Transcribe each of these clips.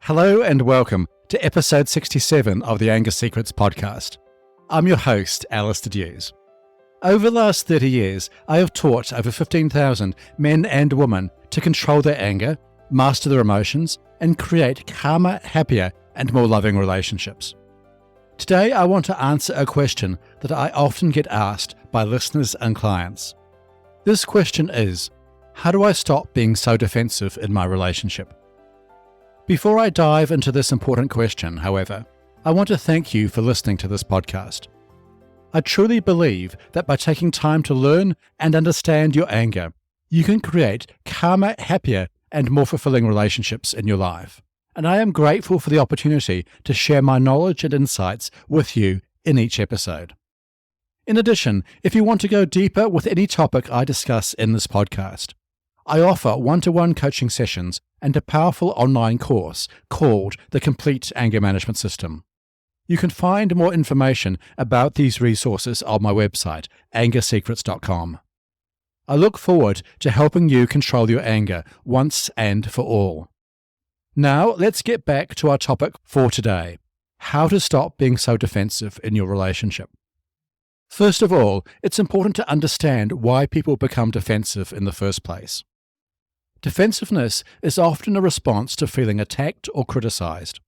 Hello and welcome to episode 67 of the Anger Secrets podcast. I'm your host, Alastair Duhs. Over the last 30 years, I have taught over 15,000 men and women to control their anger, master their emotions, and create calmer, happier, and more loving relationships. Today, I want to answer a question that I often get asked by listeners and clients. This question is, how do I stop being so defensive in my relationship? Before I dive into this important question, however, I want to thank you for listening to this podcast. I truly believe that by taking time to learn and understand your anger, you can create calmer, happier, and more fulfilling relationships in your life. And I am grateful for the opportunity to share my knowledge and insights with you in each episode. In addition, if you want to go deeper with any topic I discuss in this podcast, I offer one-to-one coaching sessions and a powerful online course called the Complete Anger Management System. You can find more information about these resources on my website, angersecrets.com. I look forward to helping you control your anger once and for all. Now, let's get back to our topic for today, how to stop being so defensive in your relationship. First of all, it's important to understand why people become defensive in the first place. Defensiveness is often a response to feeling attacked or criticized.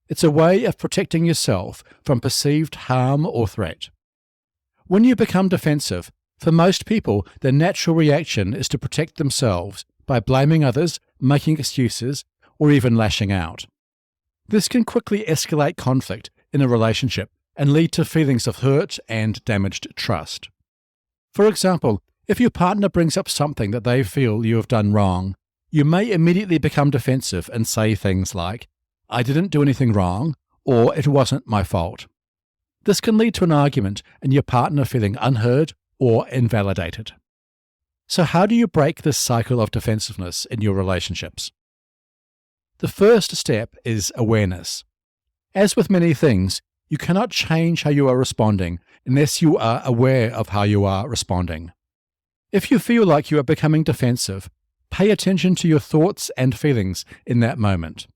It's a way of protecting yourself from perceived harm or threat. When you become defensive, for most people, their natural reaction is to protect themselves by blaming others, making excuses, or even lashing out. This can quickly escalate conflict in a relationship and lead to feelings of hurt and damaged trust. For example, if your partner brings up something that they feel you have done wrong, you may immediately become defensive and say things like, "I didn't do anything wrong," or "it wasn't my fault." This can lead to an argument and your partner feeling unheard or invalidated. So how do you break this cycle of defensiveness in your relationships? The first step is awareness. As with many things, you cannot change how you are responding unless you are aware of how you are responding. If you feel like you are becoming defensive, pay attention to your thoughts and feelings in that moment.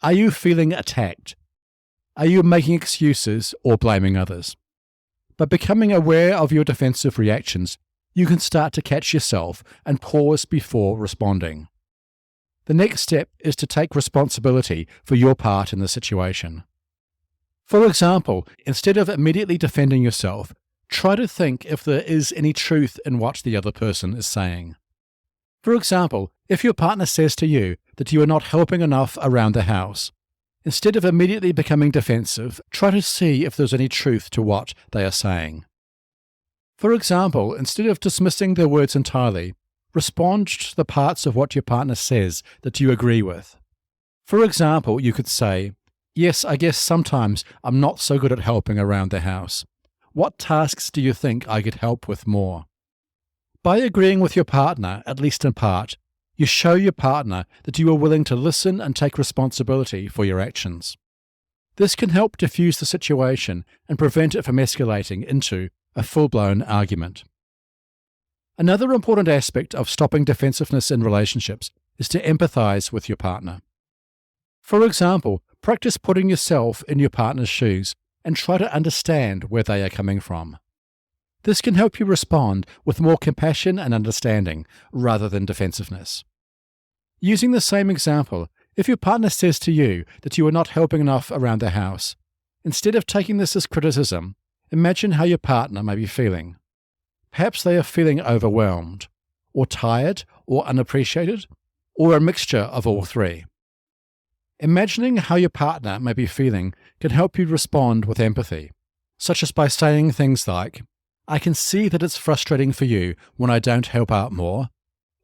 Are you feeling attacked? Are you making excuses or blaming others? By becoming aware of your defensive reactions, you can start to catch yourself and pause before responding. The next step is to take responsibility for your part in the situation. For example, instead of immediately defending yourself, try to think if there is any truth in what the other person is saying. For example, if your partner says to you that you are not helping enough around the house, instead of immediately becoming defensive, try to see if there's any truth to what they are saying. For example, instead of dismissing their words entirely, respond to the parts of what your partner says that you agree with. For example, you could say, "Yes, I guess sometimes I'm not so good at helping around the house. What tasks do you think I could help with more?" By agreeing with your partner, at least in part, you show your partner that you are willing to listen and take responsibility for your actions. This can help diffuse the situation and prevent it from escalating into a full-blown argument. Another important aspect of stopping defensiveness in relationships is to empathize with your partner. For example, practice putting yourself in your partner's shoes and try to understand where they are coming from. This can help you respond with more compassion and understanding rather than defensiveness. Using the same example, if your partner says to you that you are not helping enough around the house, instead of taking this as criticism, imagine how your partner may be feeling. Perhaps they are feeling overwhelmed, or tired, or unappreciated, or a mixture of all three. Imagining how your partner may be feeling can help you respond with empathy, such as by saying things like, "I can see that it's frustrating for you when I don't help out more,"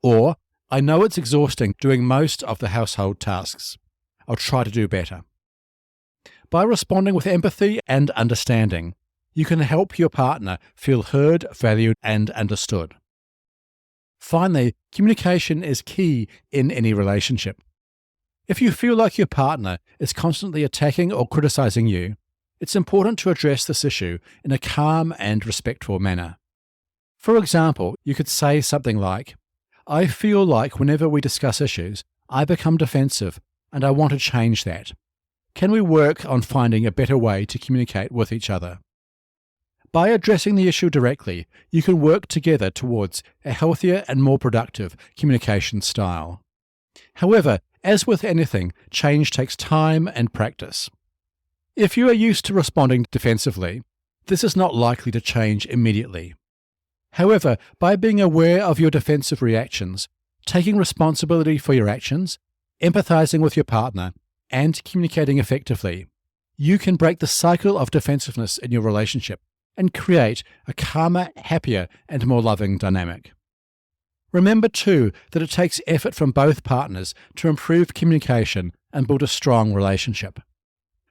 or "I know it's exhausting doing most of the household tasks. I'll try to do better." By responding with empathy and understanding, you can help your partner feel heard, valued, and understood. Finally, communication is key in any relationship. If you feel like your partner is constantly attacking or criticizing you, it's important to address this issue in a calm and respectful manner. For example, you could say something like, "I feel like whenever we discuss issues, I become defensive and I want to change that. Can we work on finding a better way to communicate with each other? By addressing the issue directly, you can work together towards a healthier and more productive communication style. However, as with anything, change takes time and practice. If you are used to responding defensively, this is not likely to change immediately. However, by being aware of your defensive reactions, taking responsibility for your actions, empathizing with your partner, and communicating effectively, you can break the cycle of defensiveness in your relationship and create a calmer, happier, and more loving dynamic. Remember too that it takes effort from both partners to improve communication and build a strong relationship.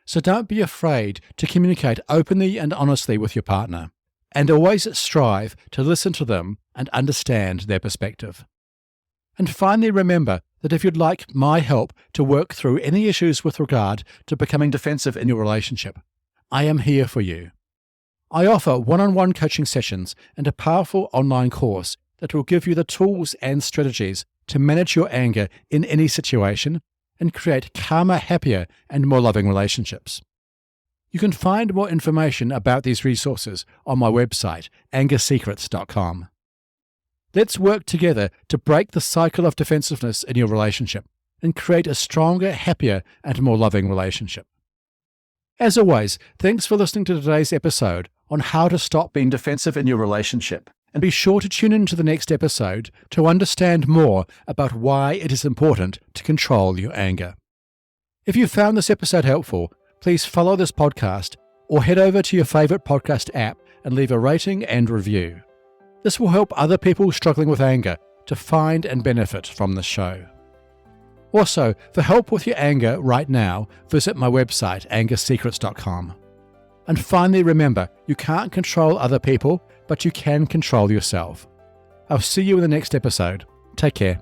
So don't be afraid to communicate openly and honestly with your partner, and always strive to listen to them and understand their perspective. And finally, remember that if you'd like my help to work through any issues with regard to becoming defensive in your relationship, I am here for you. I offer one-on-one coaching sessions and a powerful online course that will give you the tools and strategies to manage your anger in any situation and create calmer, happier, and more loving relationships. You can find more information about these resources on my website, angersecrets.com. Let's work together to break the cycle of defensiveness in your relationship and create a stronger, happier, and more loving relationship. As always, thanks for listening to today's episode on how to stop being defensive in your relationship. And be sure to tune in to the next episode to understand more about why it is important to control your anger. If you found this episode helpful, please follow this podcast or head over to your favorite podcast app and leave a rating and review. This will help other people struggling with anger to find and benefit from the show. Also, for help with your anger right now, visit my website, angersecrets.com. And finally, remember, you can't control other people, but you can control yourself. I'll see you in the next episode. Take care.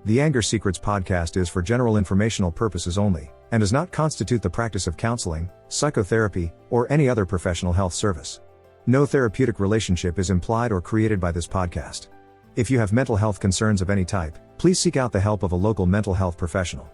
The Anger Secrets podcast is for general informational purposes only, and does not constitute the practice of counseling, psychotherapy, or any other professional health service. No therapeutic relationship is implied or created by this podcast. If you have mental health concerns of any type, please seek out the help of a local mental health professional.